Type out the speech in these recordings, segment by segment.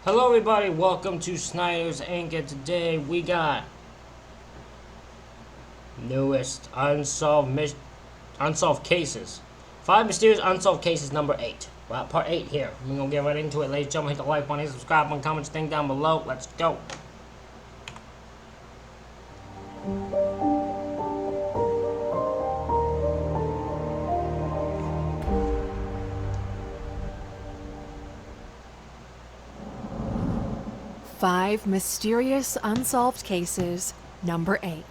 Hello everybody, welcome to Snyder's Inc. And today we got newest unsolved cases. 5 mysterious unsolved cases number 8. Well, part 8 here. We're gonna get right into it, ladies and gentlemen. Hit the like button, hit the subscribe button, comments thing down below. Let's go. Five Mysterious Unsolved Cases, number 8.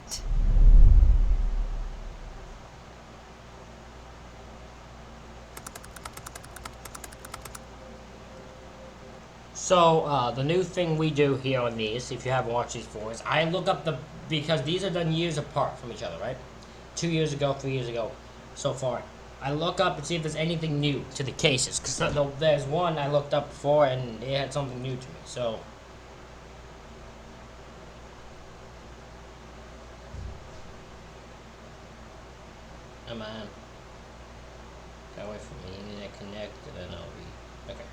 So, the new thing we do here on these, if you haven't watched these before, is I look up because these are done years apart from each other, right? 2 years ago, 3 years ago, so far. I look up and see if there's anything new to the cases, because there's one I looked up before and it had something new to me, so... Come on. Can't wait for me. Internet connect, and then I'll be... Okay.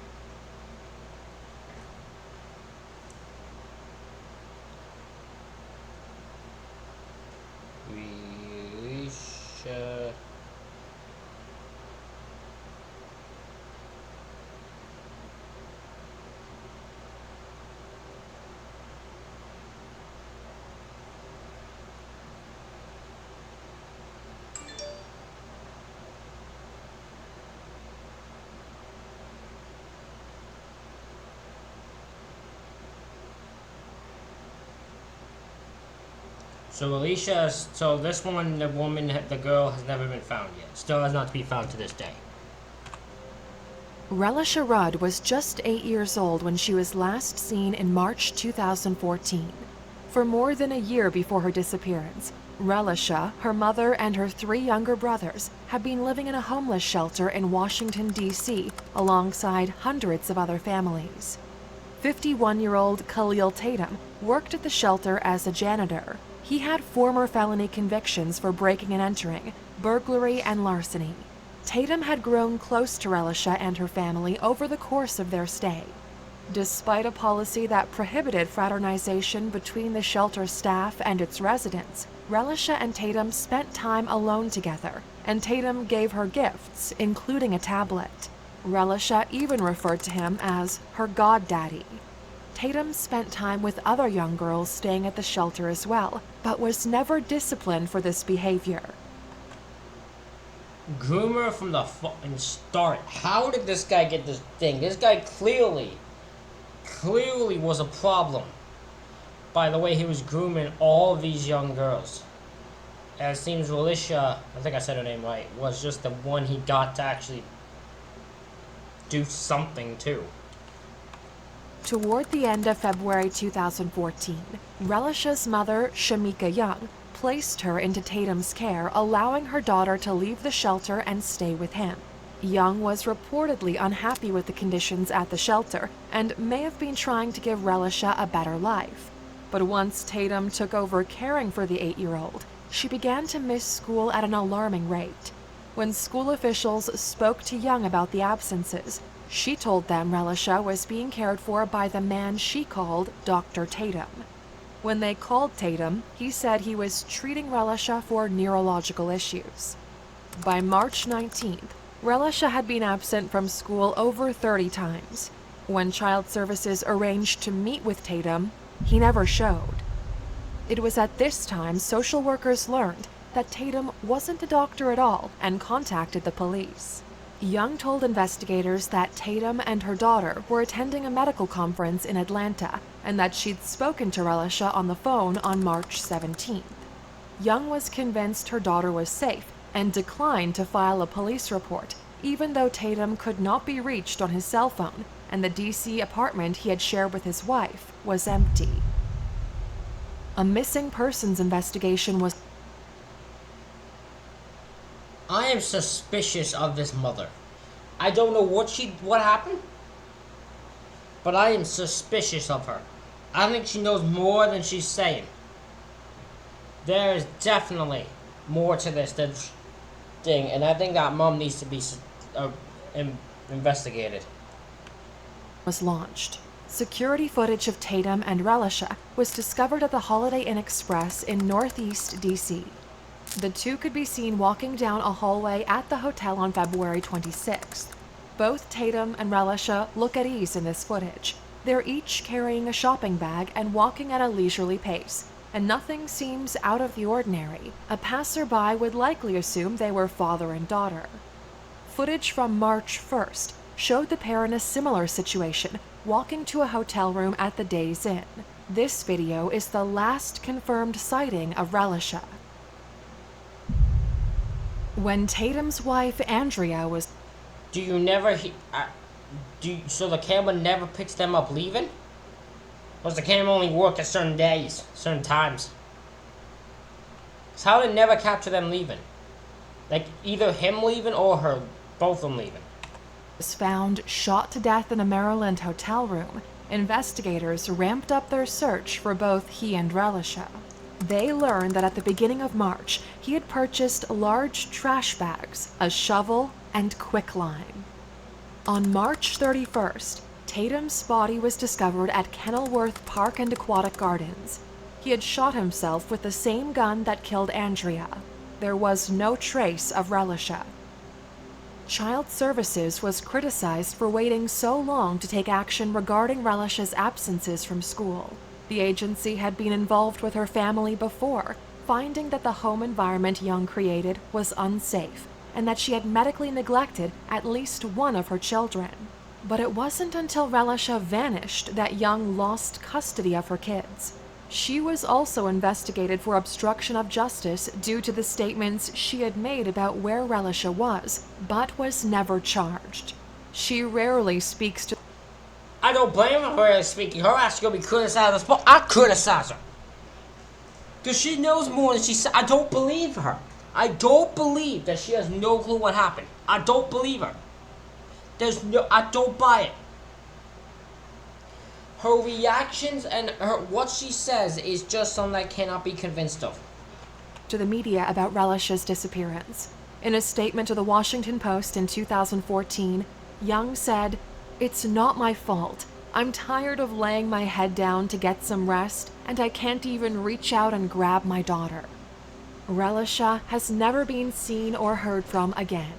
Alicia... So this one, the girl has never been found yet. Still has not to be found to this day. Relisha Rudd was just 8 years old when she was last seen in March 2014. For more than a year before her disappearance, Relisha, her mother, and her 3 younger brothers had been living in a homeless shelter in Washington, D.C., alongside hundreds of other families. 51-year-old Khalil Tatum worked at the shelter as a janitor. He had former felony convictions for breaking and entering, burglary, and larceny. Tatum had grown close to Relisha and her family over the course of their stay. Despite a policy that prohibited fraternization between the shelter staff and its residents, Relisha and Tatum spent time alone together, and Tatum gave her gifts, including a tablet. Relisha even referred to him as her goddaddy. Tatum spent time with other young girls staying at the shelter as well, but was never disciplined for this behavior. Groomer from the fucking start. How did this guy get this thing? This guy clearly was a problem by the way he was grooming all of these young girls. And it seems Relisha, I think I said her name right, was just the one he got to actually do something to. Toward the end of February 2014, Relisha's mother, Shamika Young, placed her into Tatum's care, allowing her daughter to leave the shelter and stay with him. Young was reportedly unhappy with the conditions at the shelter and may have been trying to give Relisha a better life. But once Tatum took over caring for the 8-year-old, she began to miss school at an alarming rate. When school officials spoke to Young about the absences, she told them Relisha was being cared for by the man she called Dr. Tatum. When they called Tatum, he said he was treating Relisha for neurological issues. By March 19th, Relisha had been absent from school over 30 times. When Child Services arranged to meet with Tatum, he never showed. It was at this time social workers learned that Tatum wasn't a doctor at all and contacted the police. Young told investigators that Tatum and her daughter were attending a medical conference in Atlanta and that she'd spoken to Relisha on the phone on March 17th. Young was convinced her daughter was safe and declined to file a police report, even though Tatum could not be reached on his cell phone and the D.C. apartment he had shared with his wife was empty. A missing persons investigation was... I am suspicious of this mother. I don't know what happened, but I am suspicious of her. I think she knows more than she's saying. There is definitely more to this thing, and I think that mom needs to be investigated. was launched. security footage of Tatum and Relisha was discovered at the Holiday Inn Express in Northeast DC. The two could be seen walking down a hallway at the hotel on February 26th. Both Tatum and Relisha look at ease in this footage. They're each carrying a shopping bag and walking at a leisurely pace, and nothing seems out of the ordinary. A passerby would likely assume they were father and daughter. Footage from March 1st showed the pair in a similar situation, walking to a hotel room at the Days Inn. This video is the last confirmed sighting of Relisha. When Tatum's wife Andrea was... Do you never so the camera never picks them up leaving? Or does the camera only work at certain days, certain times? So how did it never capture them leaving? Like, either him leaving or her, both of them leaving. Was found shot to death in a Maryland hotel room. Investigators ramped up their search for both he and Relisha. They learned that at the beginning of March, he had purchased large trash bags, a shovel, and quicklime. On March 31st, Tatum's body was discovered at Kenilworth Park and Aquatic Gardens. He had shot himself with the same gun that killed Andrea. There was no trace of Relisha. Child Services was criticized for waiting so long to take action regarding Relisha's absences from school. The agency had been involved with her family before, finding that the home environment Young created was unsafe, and that she had medically neglected at least one of her children. But it wasn't until Relisha vanished that Young lost custody of her kids. She was also investigated for obstruction of justice due to the statements she had made about where Relisha was, but was never charged. She rarely speaks to... I don't blame her for speaking. Her ass is gonna be criticized as well. I criticize her. Because she knows more than she said. I don't believe her. I don't believe that she has no clue what happened. I don't believe her. I don't buy it. Her reactions and what she says is just something I cannot be convinced of. To the media about Relisha's disappearance. In a statement to the Washington Post in 2014, Young said, "It's not my fault. I'm tired of laying my head down to get some rest, and I can't even reach out and grab my daughter." Relisha has never been seen or heard from again.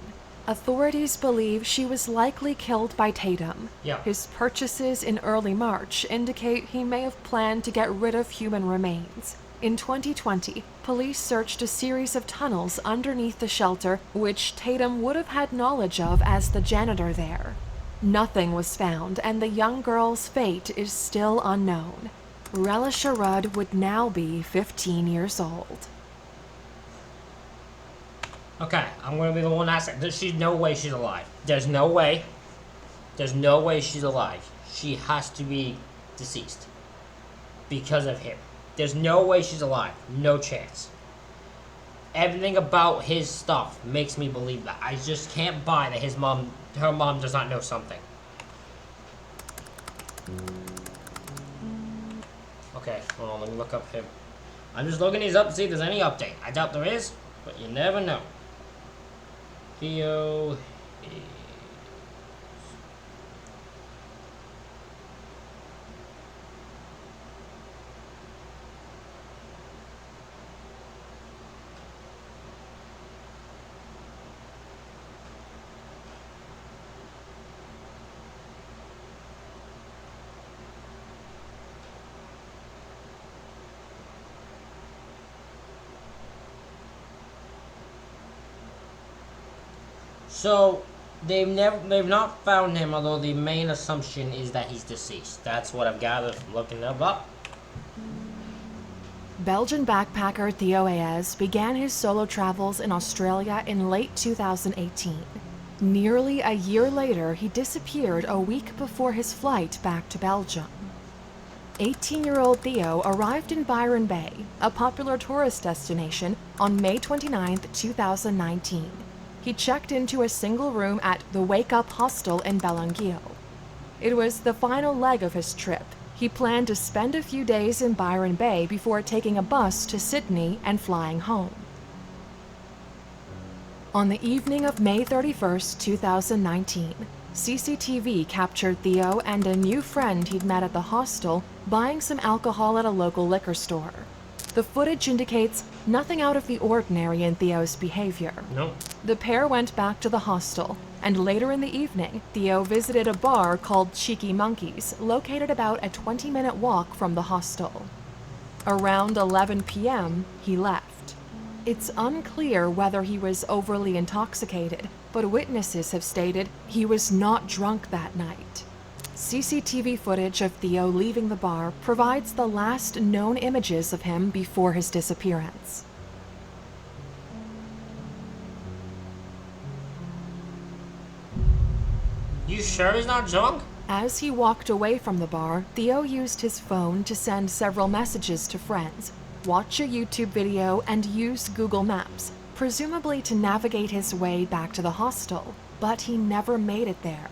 Authorities believe she was likely killed by Tatum. Yeah. His purchases in early March indicate he may have planned to get rid of human remains. In 2020, police searched a series of tunnels underneath the shelter, which Tatum would have had knowledge of as the janitor there. Nothing was found, and the young girl's fate is still unknown. Relisha Rudd would now be 15 years old. Okay, I'm gonna be the one asking. There's no way she's alive. There's no way. There's no way she's alive. She has to be deceased. Because of him. There's no way she's alive. No chance. Everything about his stuff makes me believe that. I just can't buy that her mom does not know something. Okay, hold on, let me look up him. I'm just looking these up to see if there's any update. I doubt there is, but you never know. Theo... So, they've not found him, although the main assumption is that he's deceased. That's what I've gathered from looking him up. Belgian backpacker Theo Aez began his solo travels in Australia in late 2018. Nearly a year later, he disappeared a week before his flight back to Belgium. 18-year-old Theo arrived in Byron Bay, a popular tourist destination, on May 29, 2019. He checked into a single room at the Wake Up Hostel in Belangio. It was the final leg of his trip. He planned to spend a few days in Byron Bay before taking a bus to Sydney and flying home. On the evening of May 31, 2019, CCTV captured Theo and a new friend he'd met at the hostel buying some alcohol at a local liquor store. The footage indicates nothing out of the ordinary in Theo's behavior. Nope. The pair went back to the hostel, and later in the evening, Theo visited a bar called Cheeky Monkeys, located about a 20-minute walk from the hostel. Around 11 p.m., he left. It's unclear whether he was overly intoxicated, but witnesses have stated he was not drunk that night. CCTV footage of Theo leaving the bar provides the last known images of him before his disappearance. You sure he's not drunk? As he walked away from the bar, Theo used his phone to send several messages to friends, watch a YouTube video, and use Google Maps, presumably to navigate his way back to the hostel, but he never made it there.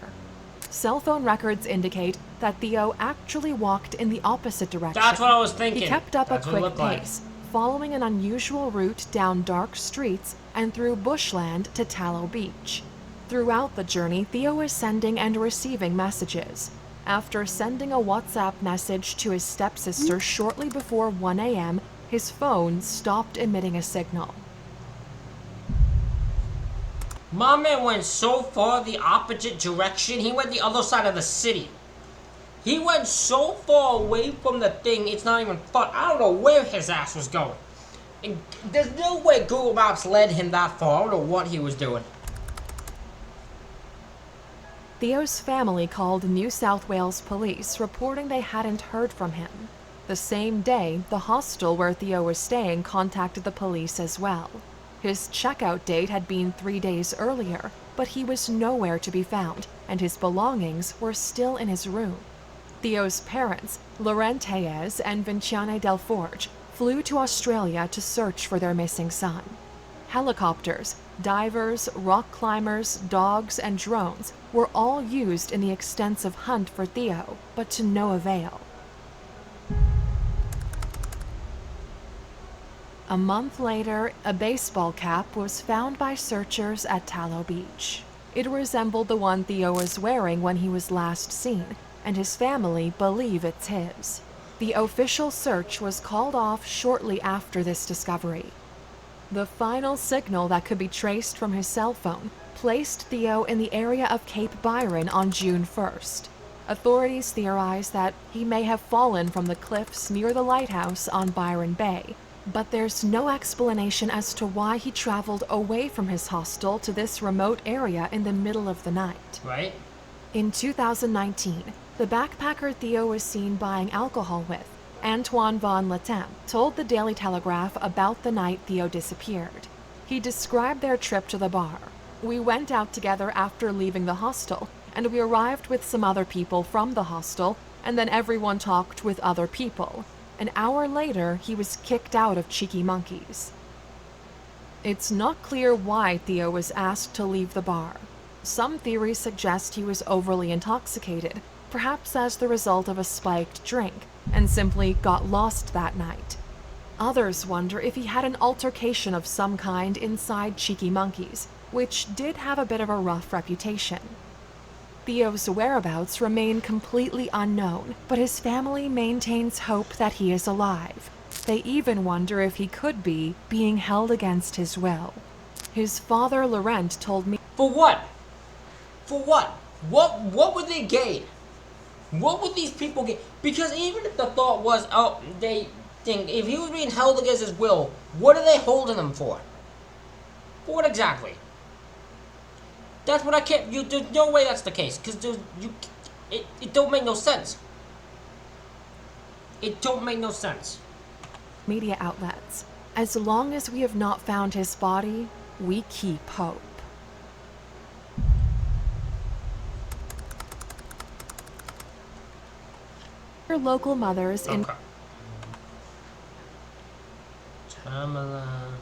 Cell phone records indicate that Theo actually walked in the opposite direction. That's what I was thinking. He kept up That's a what it quick looked pace, following an unusual route down dark streets and through bushland to Tallow Beach. Throughout the journey, Theo was sending and receiving messages. After sending a WhatsApp message to his stepsister shortly before 1 a.m., his phone stopped emitting a signal. My man went so far the opposite direction, he went the other side of the city. He went so far away from the thing, it's not even fun. I don't know where his ass was going. And there's no way Google Maps led him that far. I don't know what he was doing. Theo's family called New South Wales police, reporting they hadn't heard from him. The same day, the hostel where Theo was staying contacted the police as well. His checkout date had been 3 days earlier, but he was nowhere to be found, and his belongings were still in his room. Theo's parents, Laurent Hayes and Vinciane Del Forge, flew to Australia to search for their missing son. Helicopters, divers, rock climbers, dogs, and drones were all used in the extensive hunt for Theo, but to no avail. A month later, a baseball cap was found by searchers at Tallow Beach. It resembled the one Theo was wearing when he was last seen, and his family believe it's his. The official search was called off shortly after this discovery. The final signal that could be traced from his cell phone placed Theo in the area of Cape Byron on June 1st. Authorities theorize that he may have fallen from the cliffs near the lighthouse on Byron Bay, but there's no explanation as to why he traveled away from his hostel to this remote area in the middle of the night. Right? In 2019, the backpacker Theo was seen buying alcohol with, Antoine Van Letemp, told the Daily Telegraph about the night Theo disappeared. He described their trip to the bar. "We went out together after leaving the hostel, and we arrived with some other people from the hostel, and then everyone talked with other people. An hour later, he was kicked out of Cheeky Monkeys." It's not clear why Theo was asked to leave the bar. Some theories suggest he was overly intoxicated, perhaps as the result of a spiked drink, and simply got lost that night. Others wonder if he had an altercation of some kind inside Cheeky Monkeys, which did have a bit of a rough reputation. Theo's whereabouts remain completely unknown, but his family maintains hope that he is alive. They even wonder if he could be being held against his will. His father, Laurent, told me, For what? For what? What would they gain? What would these people get? Because even if the thought was, oh, they think if he was being held against his will, what are they holding him for? For what exactly? That's what I can't. There's no way that's the case, because it don't make no sense. It don't make no sense. media outlets, "As long as we have not found his body, we keep hope." Local mothers in Okay. Tamala.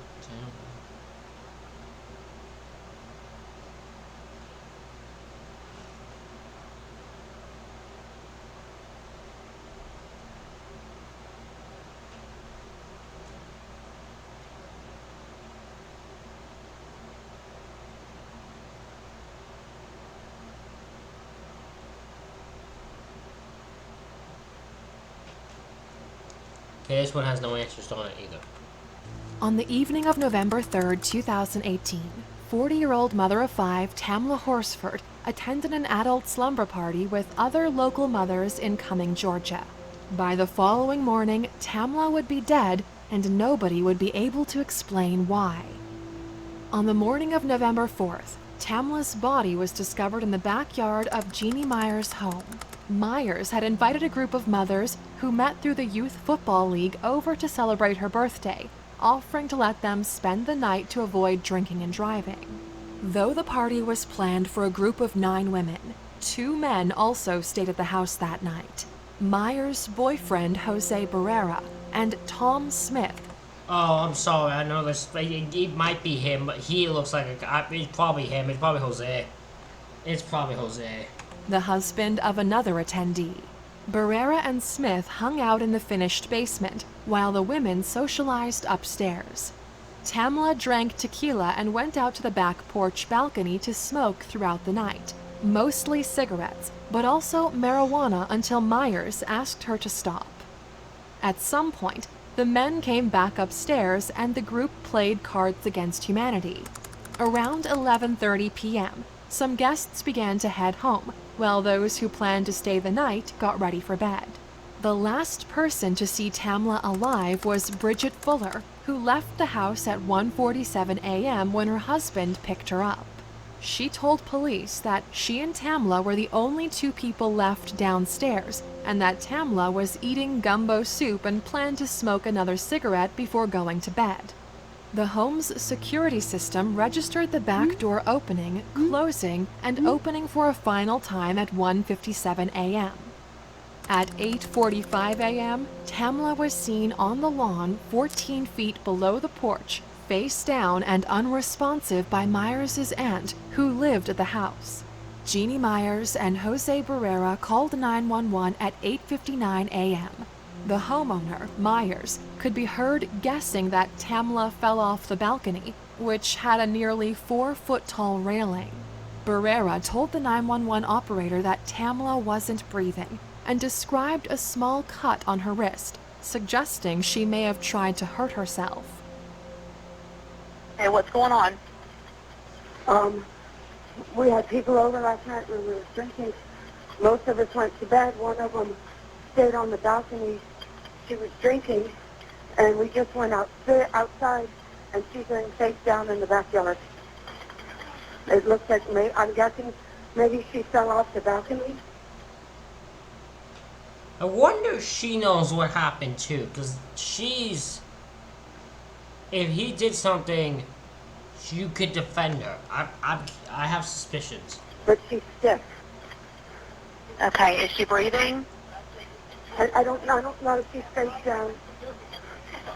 Okay, this one has no answers on it either. On the evening of November 3rd, 2018, 40-year-old mother of five Tamla Horsford attended an adult slumber party with other local mothers in Cumming, Georgia. By the following morning, Tamla would be dead, and nobody would be able to explain why. On the morning of November 4th, Tamla's body was discovered in the backyard of Jeannie Myers' home. Myers had invited a group of mothers who met through the Youth Football League over to celebrate her birthday, offering to let them spend the night to avoid drinking and driving. Though the party was planned for a group of 9 women, 2 men also stayed at the house that night. Myers' boyfriend, Jose Barrera, and Tom Smith. Oh, I'm sorry. I know this. It might be him, but he looks like a guy. It's probably him. It's probably Jose. It's probably Jose. The husband of another attendee. Barrera and Smith hung out in the finished basement, while the women socialized upstairs. Tamla drank tequila and went out to the back porch balcony to smoke throughout the night, mostly cigarettes, but also marijuana until Myers asked her to stop. At some point, the men came back upstairs and the group played Cards Against Humanity. Around 11:30 p.m., some guests began to head home, while those who planned to stay the night got ready for bed. The last person to see Tamla alive was Bridget Fuller, who left the house at 1:47 a.m. when her husband picked her up. She told police that she and Tamla were the only 2 people left downstairs, and that Tamla was eating gumbo soup and planned to smoke another cigarette before going to bed. The home's security system registered the back door opening, closing, and opening for a final time at 1:57 a.m. At 8:45 a.m., Tamla was seen on the lawn 14 feet below the porch, face down and unresponsive by Myers' aunt, who lived at the house. Jeannie Myers and Jose Barrera called 911 at 8:59 a.m. The homeowner, Myers, could be heard guessing that Tamla fell off the balcony, which had a nearly 4-foot-tall railing. Barrera told the 911 operator that Tamla wasn't breathing and described a small cut on her wrist, suggesting she may have tried to hurt herself. Hey, what's going on? We had people over last night when we were drinking. Most of us went to bed. One of them stayed on the balcony. She was drinking, and we just went outside, and she's laying face down in the backyard. It looks like, I'm guessing, maybe she fell off the balcony. I wonder if she knows what happened too, because if he did something, you could defend her. I have suspicions. But she's stiff. Okay, is she breathing? I don't know if she's face down.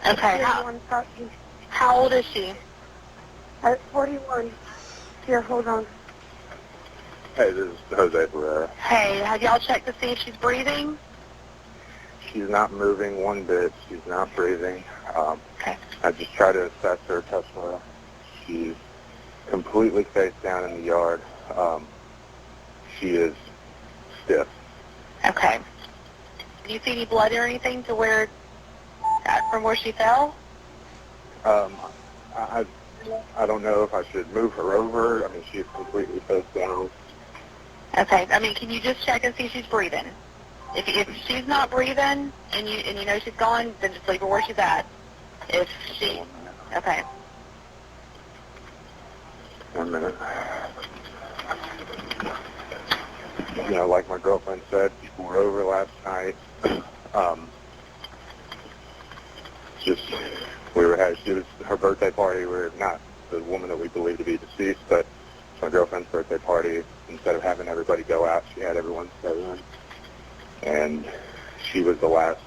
Okay, how old is she? At 41. Here, hold on. Hey, this is Jose Barrera. Hey, have y'all checked to see if she's breathing? She's not moving one bit. She's not breathing. Okay. I just try to assess her, touch her. She's completely face down in the yard. She is stiff. Okay. Do you see any blood or anything to where, from where she fell? I don't know if I should move her over. I mean, she's completely face down. Okay. I mean, can you just check and see if she's breathing? If she's not breathing and you know she's gone, then just leave her where she's at. If she, okay. 1 minute. You know, like my girlfriend said, people were over last night. It was her birthday party. We're not the woman that we believe to be deceased, but it's my girlfriend's birthday party. Instead of having everybody go out, she had everyone stay in. And she was the last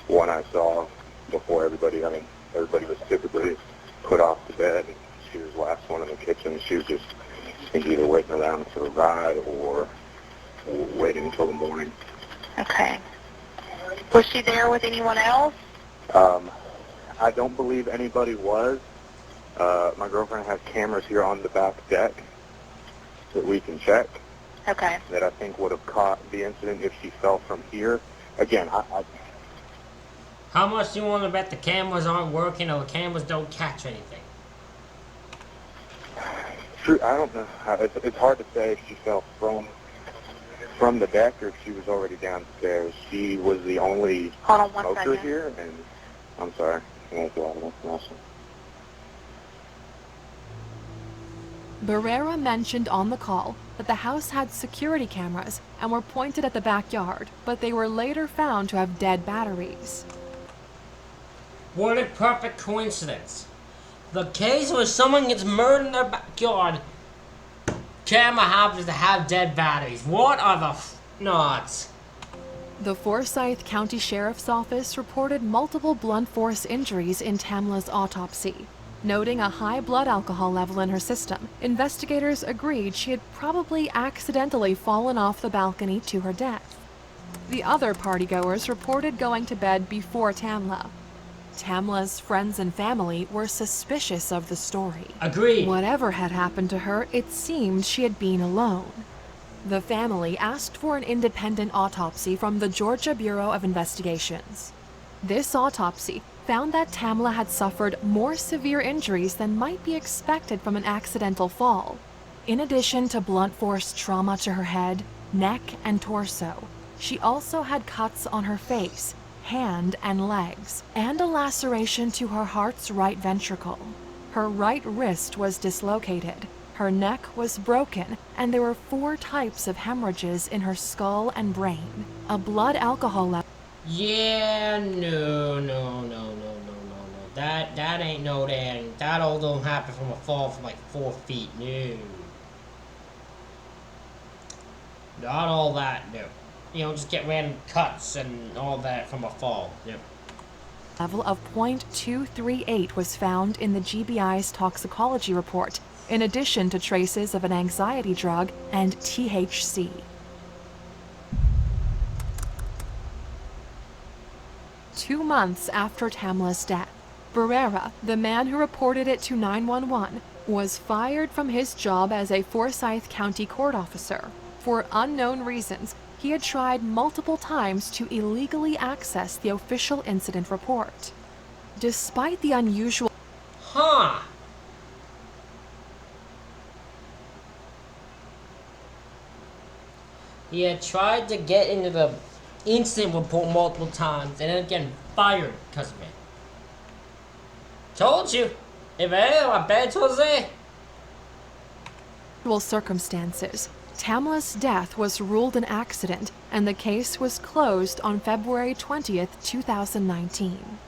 one I saw before everybody was typically put off to bed. She was the last one in the kitchen. She was just either waiting around for a ride or waiting until the morning. Okay. Was she there with anyone else? I don't believe anybody was. My girlfriend has cameras here on the back deck that we can check. Okay. That I think would have caught the incident if she fell from here. Again, How much do you want to bet the cameras aren't working or the cameras don't catch anything? True, I don't know. It's hard to say if she fell from the deck or if she was already downstairs. She was the only Hold on one smoker second. here, and I'm sorry. Barrera mentioned on the call that the house had security cameras and were pointed at the backyard, but they were later found to have dead batteries. What a perfect coincidence. The case where someone gets murdered in their backyard, camera happens to have dead batteries. What are the nuts? The Forsyth County Sheriff's Office reported multiple blunt force injuries in Tamla's autopsy. Noting a high blood alcohol level in her system, investigators agreed she had probably accidentally fallen off the balcony to her death. The other partygoers reported going to bed before Tamla. Tamla's friends and family were suspicious of the story. Agreed. Whatever had happened to her, it seemed she had been alone. The family asked for an independent autopsy from the Georgia Bureau of Investigations. This autopsy found that Tamla had suffered more severe injuries than might be expected from an accidental fall. In addition to blunt force trauma to her head, neck, and torso, she also had cuts on her face, hand, and legs, and a laceration to her heart's right ventricle. Her right wrist was dislocated, her neck was broken, and there were 4 types of hemorrhages in her skull and brain. A blood alcohol level. Yeah, no. That ain't no damn. That all don't happen from a fall from like 4 feet. No. Not all that, no. You know, just get random cuts and all that from a fall. Yep. Level of .238 was found in the GBI's toxicology report, in addition to traces of an anxiety drug and THC. Two months after Tamla's death, Barrera, the man who reported it to 911, was fired from his job as a Forsyth County court officer. For unknown reasons, he had tried multiple times to illegally access the official incident report. Despite the unusual... Huh. He had tried to get into the incident report multiple times and then getting fired because of it. Told you. If I bet Jose. circumstances, Tamla's death was ruled an accident and the case was closed on February 20th, 2019.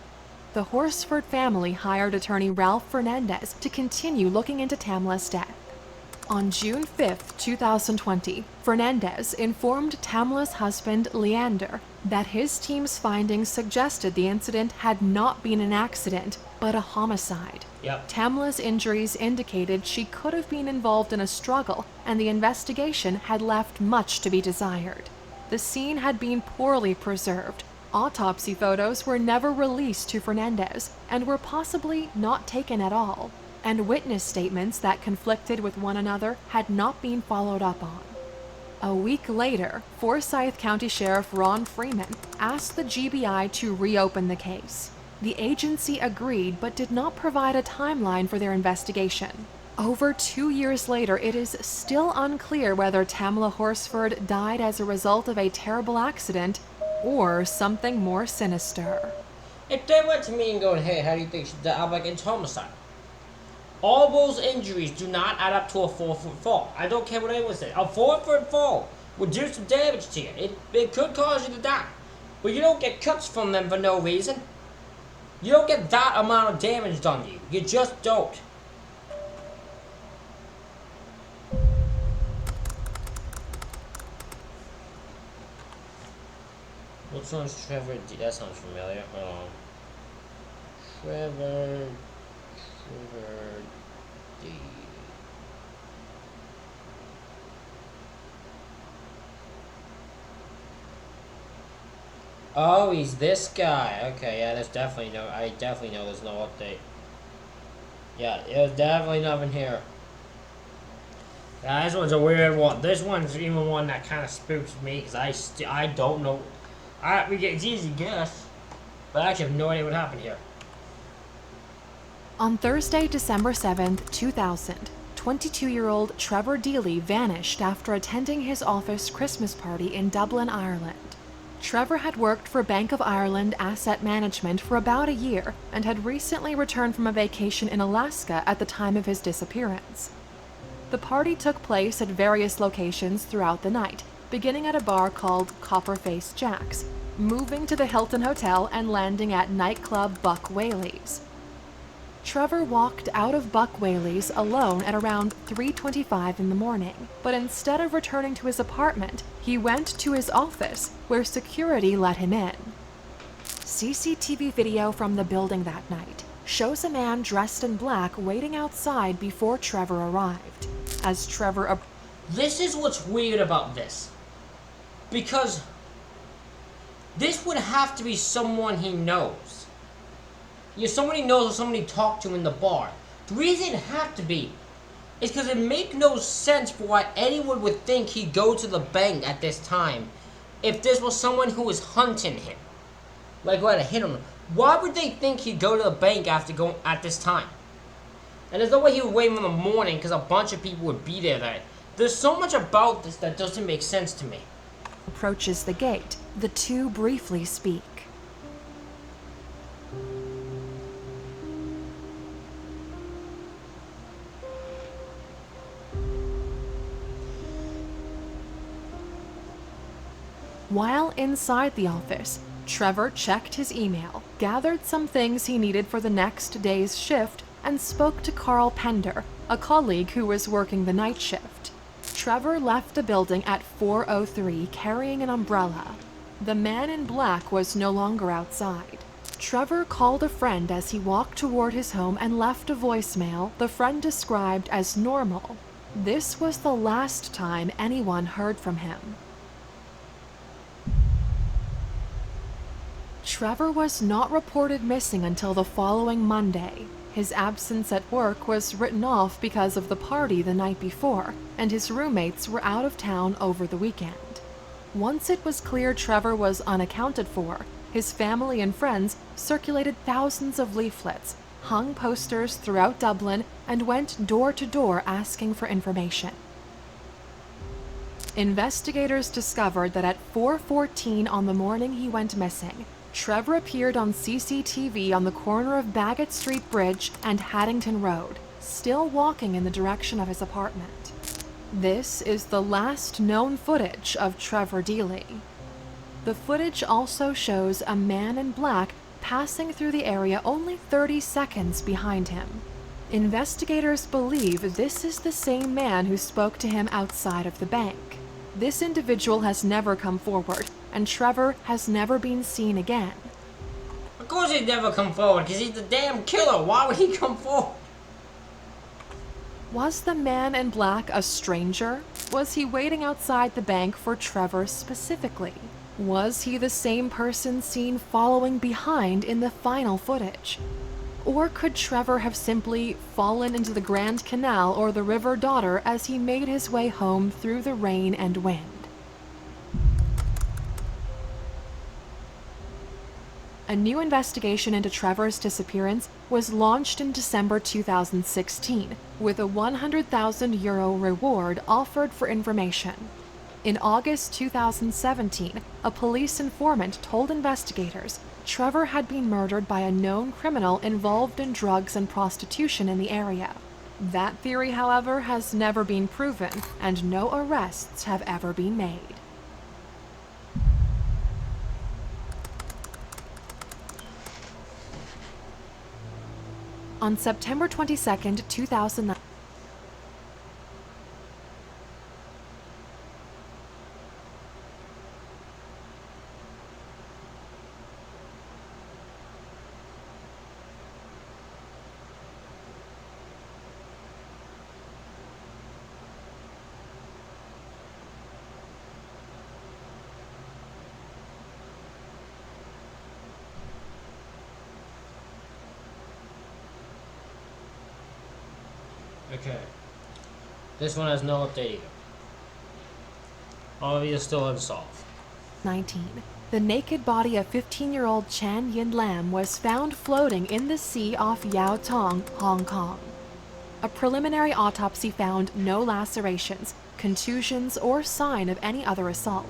The Horsford family hired attorney Ralph Fernandez to continue looking into Tamla's death. On June 5, 2020, Fernandez informed Tamla's husband, Leander, that his team's findings suggested the incident had not been an accident, but a homicide. Yep. Tamla's injuries indicated she could have been involved in a struggle, and the investigation had left much to be desired. The scene had been poorly preserved. Autopsy photos were never released to Fernandez, and were possibly not taken at all. And witness statements that conflicted with one another had not been followed up on. A week later, Forsyth County Sheriff Ron Freeman asked the GBI to reopen the case. The agency agreed but did not provide a timeline for their investigation. Over 2 years later, it is still unclear whether Tamla Horsford died as a result of a terrible accident or something more sinister. If they went to me and going, hey, how do you think she died? I'm like, it's homicide. All those injuries do not add up to a 4-foot fall. I don't care what anyone says. A 4-foot fall would do some damage to you. It could cause you to die. But you don't get cuts from them for no reason. You don't get that amount of damage done to you. You just don't. Which one's Trevor D? That sounds familiar. Hold on. Trevor D. Oh, he's this guy. Okay, yeah, there's definitely no. I definitely know there's no update. Yeah, there's definitely nothing here. Yeah, this one's a weird one. This one's even one that kind of spooks me because I don't know. It's easy to guess. But I actually have no idea what happened here. On Thursday, December 7th, 2000, 22-year-old Trevor Deely vanished after attending his office Christmas party in Dublin, Ireland. Trevor had worked for Bank of Ireland Asset Management for about a year and had recently returned from a vacation in Alaska at the time of his disappearance. The party took place at various locations throughout the night, beginning at a bar called Copperface Jack's, moving to the Hilton Hotel and landing at nightclub Buck Whaley's. Trevor walked out of Buck Whaley's alone at around 3:25 in the morning, but instead of returning to his apartment, he went to his office, where security let him in. CCTV video from the building that night shows a man dressed in black waiting outside before Trevor arrived. As Trevor This is what's weird about this. Because this would have to be someone he knows. Somebody knows or somebody talked to in the bar. The reason it had to be is because it makes no sense for why anyone would think he'd go to the bank at this time if this was someone who was hunting him. Like who had to hit him. Why would they think he'd go to the bank after going at this time? And there's no way he would wait in the morning because a bunch of people would be there that. There's so much about this that doesn't make sense to me. approaches the gate, the two briefly speak. While inside the office, Trevor checked his email, gathered some things he needed for the next day's shift, and spoke to Carl Pender, a colleague who was working the night shift. Trevor left the building at 4:03 carrying an umbrella. The man in black was no longer outside. Trevor called a friend as he walked toward his home and left a voicemail the friend described as normal. This was the last time anyone heard from him. Trevor was not reported missing until the following Monday. His absence at work was written off because of the party the night before, and his roommates were out of town over the weekend. Once it was clear Trevor was unaccounted for, his family and friends circulated thousands of leaflets, hung posters throughout Dublin, and went door to door asking for information. Investigators discovered that at 4:14 on the morning he went missing, Trevor appeared on CCTV on the corner of Bagot Street Bridge and Haddington Road, still walking in the direction of his apartment. This is the last known footage of Trevor Deely. The footage also shows a man in black passing through the area only 30 seconds behind him. Investigators believe this is the same man who spoke to him outside of the bank. This individual has never come forward, and Trevor has never been seen again. Of course he'd never come forward, because he's the damn killer. Why would he come forward? Was the man in black a stranger? Was he waiting outside the bank for Trevor specifically? Was he the same person seen following behind in the final footage? Or could Trevor have simply fallen into the Grand Canal or the River Dodder as he made his way home through the rain and wind? A new investigation into Trevor's disappearance was launched in December 2016, with a €100,000 reward offered for information. In August 2017, a police informant told investigators Trevor had been murdered by a known criminal involved in drugs and prostitution in the area. That theory, however, has never been proven, and no arrests have ever been made. On September 22, 2009, Okay. This one has no update either. All of these are still unsolved. 19. The naked body of 15-year-old Chan Yin Lam was found floating in the sea off Yau Tong, Hong Kong. A preliminary autopsy found no lacerations, contusions, or sign of any other assault.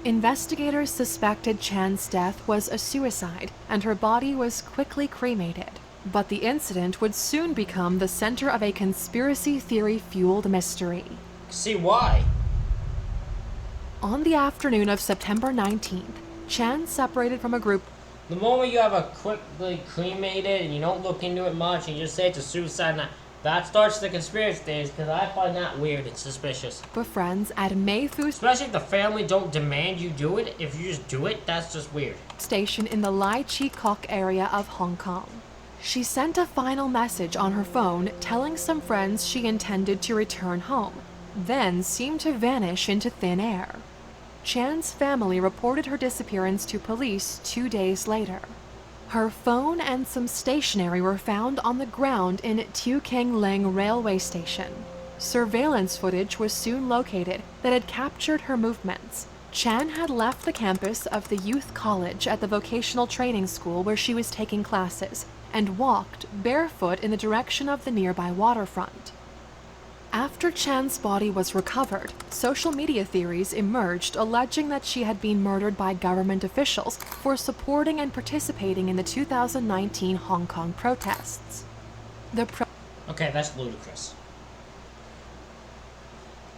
Investigators suspected Chan's death was a suicide, and her body was quickly cremated. But the incident would soon become the center of a conspiracy theory-fueled mystery. See why? On the afternoon of September 19th, Chan separated from a group. The moment you have a quickly cremated and you don't look into it much and you just say it's a suicide, now that starts the conspiracy theories, because I find that weird and suspicious. With friends at Mayfu Especially if the family don't demand you do it. If you just do it, that's just weird. Station in the Lai Chi Kok area of Hong Kong. She sent a final message on her phone telling some friends she intended to return home, then seemed to vanish into thin air. Chan's family reported her disappearance to police 2 days later. Her phone and some stationery were found on the ground in Tu Keng Leng railway station. Surveillance footage was soon located that had captured her movements. Chan had left the campus of the youth college at the vocational training school where she was taking classes and walked barefoot in the direction of the nearby waterfront. After Chan's body was recovered, social media theories emerged alleging that she had been murdered by government officials for supporting and participating in the 2019 Hong Kong protests. Okay, that's ludicrous.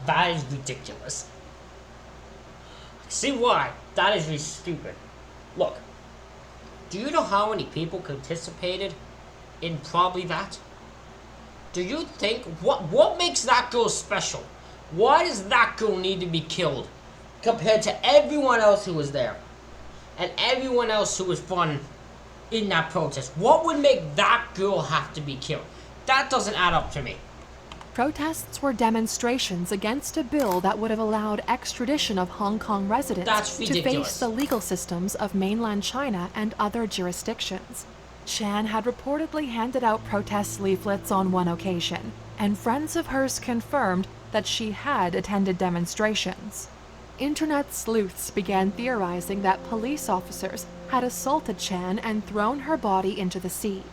That is ridiculous. See why? That is really stupid. Look, do you know how many people participated in probably that? Do you think, what makes that girl special? Why does that girl need to be killed compared to everyone else who was there? And everyone else who was fun in that protest? What would make that girl have to be killed? That doesn't add up to me. Protests were demonstrations against a bill that would have allowed extradition of Hong Kong residents to face the legal systems of mainland China and other jurisdictions. Chan had reportedly handed out protest leaflets on one occasion, and friends of hers confirmed that she had attended demonstrations. Internet sleuths began theorizing that police officers had assaulted Chan and thrown her body into the sea.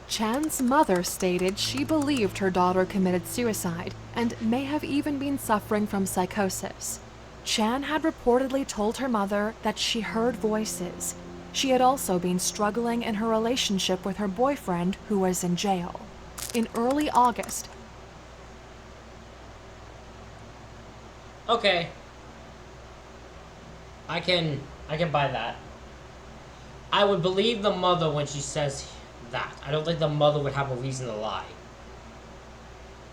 Chan's mother stated she believed her daughter committed suicide and may have even been suffering from psychosis. Chan had reportedly told her mother that she heard voices. She had also been struggling in her relationship with her boyfriend, who was in jail. In early August, Okay. I can buy that. I would believe the mother when she says that. I don't think the mother would have a reason to lie.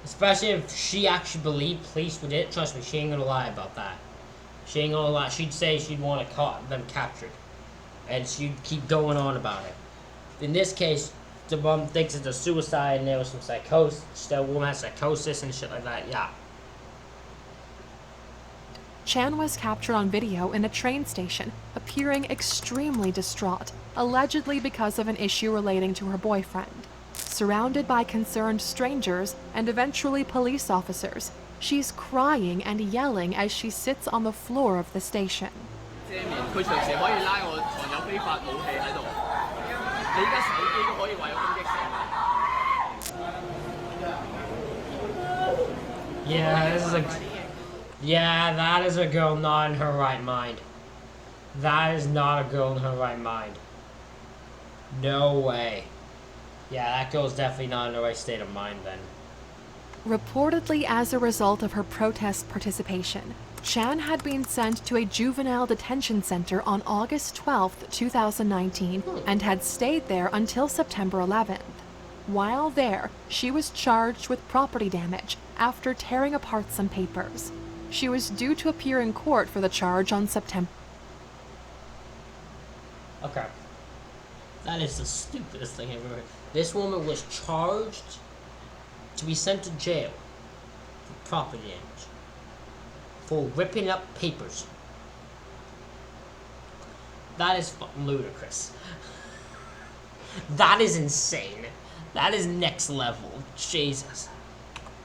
Especially if she actually believed police would it. Trust me, she ain't gonna lie about that. She ain't gonna lie. She'd say she'd want them captured. And she'd keep going on about it. In this case, the mom thinks it's a suicide and there was some psychosis. The woman has psychosis and shit like that, yeah. Chan was captured on video in a train station, appearing extremely distraught, allegedly because of an issue relating to her boyfriend. Surrounded by concerned strangers and eventually police officers, she's crying and yelling as she sits on the floor of the station. Yeah, that is a girl not in her right mind. That is not a girl in her right mind. No way. Yeah, that girl's definitely not in the right state of mind then. Reportedly as a result of her protest participation, Chan had been sent to a juvenile detention center on August 12, 2019, and had stayed there until September 11th. While there, she was charged with property damage after tearing apart some papers. She was due to appear in court for the charge on September. Okay. That is the stupidest thing I've ever heard. This woman was charged to be sent to jail for property damage. For ripping up papers. That is fucking ludicrous. That is insane. That is next level. Jesus.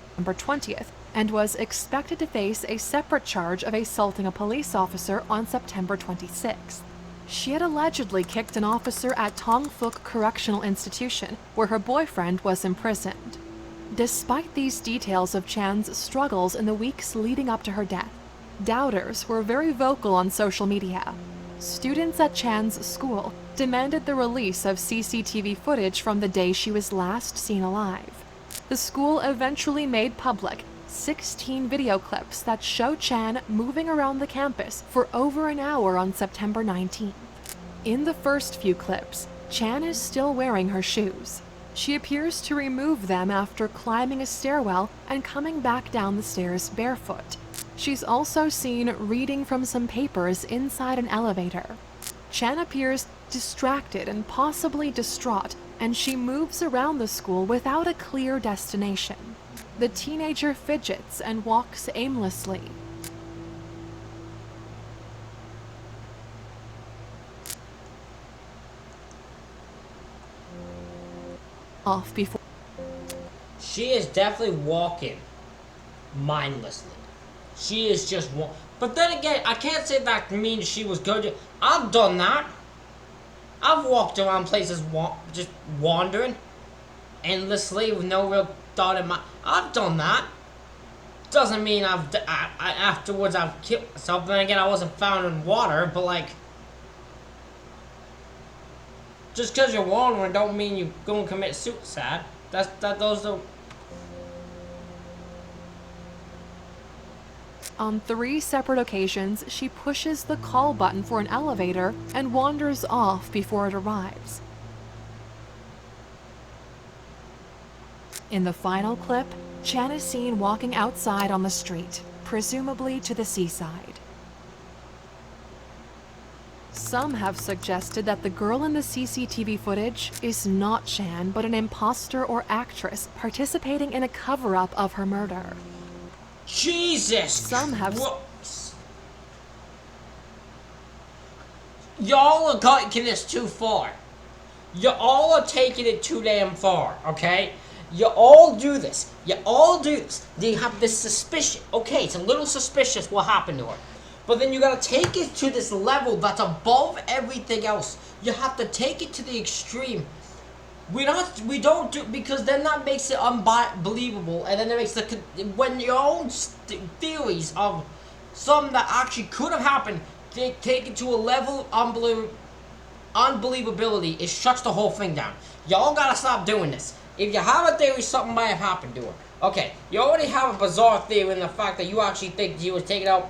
September 20th, and was expected to face a separate charge of assaulting a police officer on September 26th. She had allegedly kicked an officer at Tong Fuk Correctional Institution, where her boyfriend was imprisoned. Despite these details of Chan's struggles in the weeks leading up to her death, doubters were very vocal on social media. Students at Chan's school demanded the release of CCTV footage from the day she was last seen alive. The school eventually made public 16 video clips that show Chan moving around the campus for over an hour on September 19th. In the first few clips, Chan is still wearing her shoes. She appears to remove them after climbing a stairwell and coming back down the stairs barefoot. She's also seen reading from some papers inside an elevator. Chan appears distracted and possibly distraught, and she moves around the school without a clear destination. The teenager fidgets and walks aimlessly. Off before. She is definitely walking mindlessly. She is just but then again, I can't say that means she was good. I've done that. I've walked around places just wandering endlessly with no real thought in my. I've done that. Doesn't mean afterwards I've killed myself. Then again, I wasn't found in water, but like, just because you're wandering don't mean you're gonna commit suicide. Those are. On 3 separate occasions, she pushes the call button for an elevator and wanders off before it arrives. In the final clip, Chan is seen walking outside on the street, presumably to the seaside. Some have suggested that the girl in the CCTV footage is not Chan, but an imposter or actress participating in a cover-up of her murder. Jesus! Some have. Y'all are taking this too far. You all are taking it too damn far, okay? You all do this. You all do this. You have this suspicion. Okay, it's a little suspicious what happened to her. But then you gotta take it to this level that's above everything else. You have to take it to the extreme. We don't do, because then that makes it unbelievable, and then it makes when your own theories of something that actually could have happened take it to a level of unbelievability, it shuts the whole thing down. Y'all gotta stop doing this. If you have a theory something might have happened to her, okay, you already have a bizarre theory in the fact that you actually think she was taken out.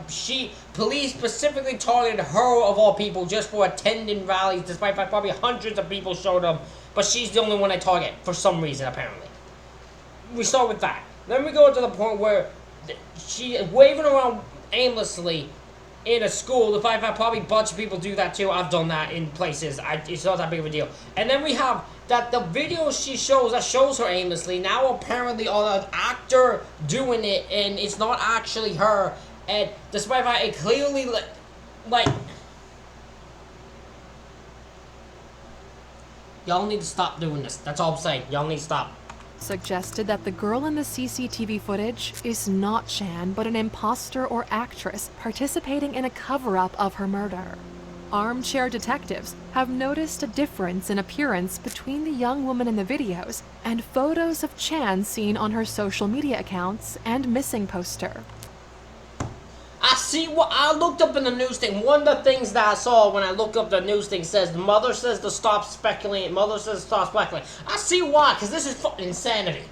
Police specifically targeted her of all people just for attending rallies, despite fact probably hundreds of people showed up. But she's the only one I target, for some reason, apparently. We start with that. Then we go to the point where she is waving around aimlessly in a school. The fact that probably a bunch of people do that too. I've done that in places. It's not that big of a deal. And then we have that the videos she shows, that shows her aimlessly, now apparently on an actor doing it, and it's not actually her. And despite that, it clearly, like... Y'all need to stop doing this. That's all I'm saying. Y'all need to stop. Suggested that the girl in the CCTV footage is not Chan, but an imposter or actress participating in a cover-up of her murder. Armchair detectives have noticed a difference in appearance between the young woman in the videos and photos of Chan seen on her social media accounts and missing poster. I see what I looked up in the news thing. One of the things that I saw when I looked up the news thing says the mother says to stop speculating. Mother says to stop speculating. I see why, because this is fucking insanity.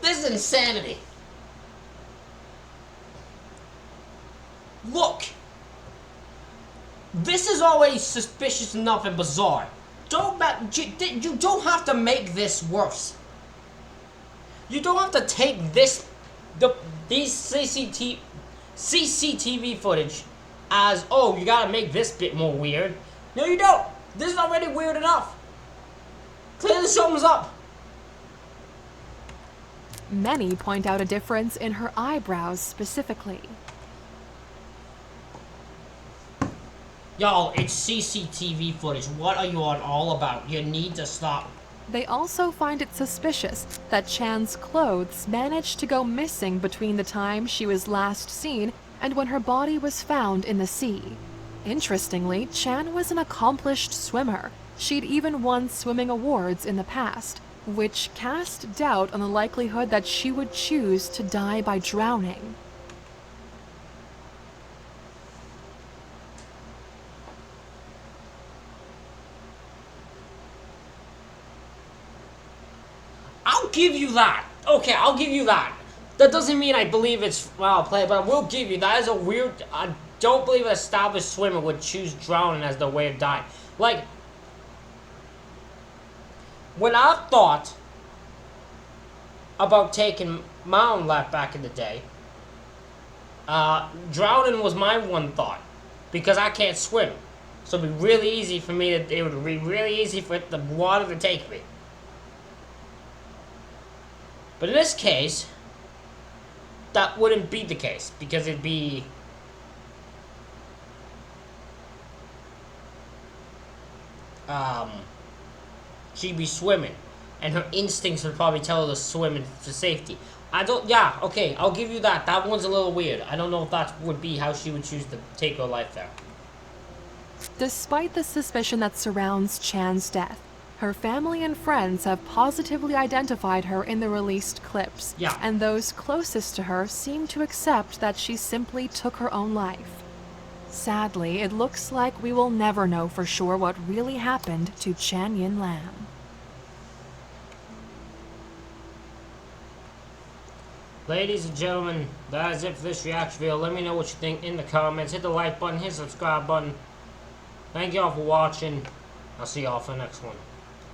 This is insanity. Look. This is already suspicious enough and bizarre. You don't have to make this worse. You don't have to take these CCTV footage as, oh, you gotta make this bit more weird. No, you don't. This is already weird enough. Clearly something's up. Many point out a difference in her eyebrows specifically. Y'all, it's CCTV footage. What are you on all about? You need to stop. They also find it suspicious that Chan's clothes managed to go missing between the time she was last seen and when her body was found in the sea. Interestingly, Chan was an accomplished swimmer. She'd even won swimming awards in the past, which cast doubt on the likelihood that she would choose to die by drowning. I'll give you that. Okay, I'll give you that. That doesn't mean I believe it's foul play, but I will give you that is a weird. I don't believe an established swimmer would choose drowning as their way of dying. Like, when I thought about taking my own life back in the day, drowning was my one thought because I can't swim. So it'd be really easy for me to. It would be really easy for the water to take me. But in this case, that wouldn't be the case because it'd be she'd be swimming and her instincts would probably tell her to swim for safety. Yeah, okay, I'll give you that. That one's a little weird. I don't know if that would be how she would choose to take her life there. Despite the suspicion that surrounds Chan's death, her family and friends have positively identified her in the released clips, Yeah. and those closest to her seem to accept that she simply took her own life. Sadly, it looks like we will never know for sure what really happened to Chan Yin Lam. Ladies and gentlemen, that is it for this reaction video. Let me know what you think in the comments. Hit the like button, hit the subscribe button. Thank you all for watching. I'll see y'all for the next one.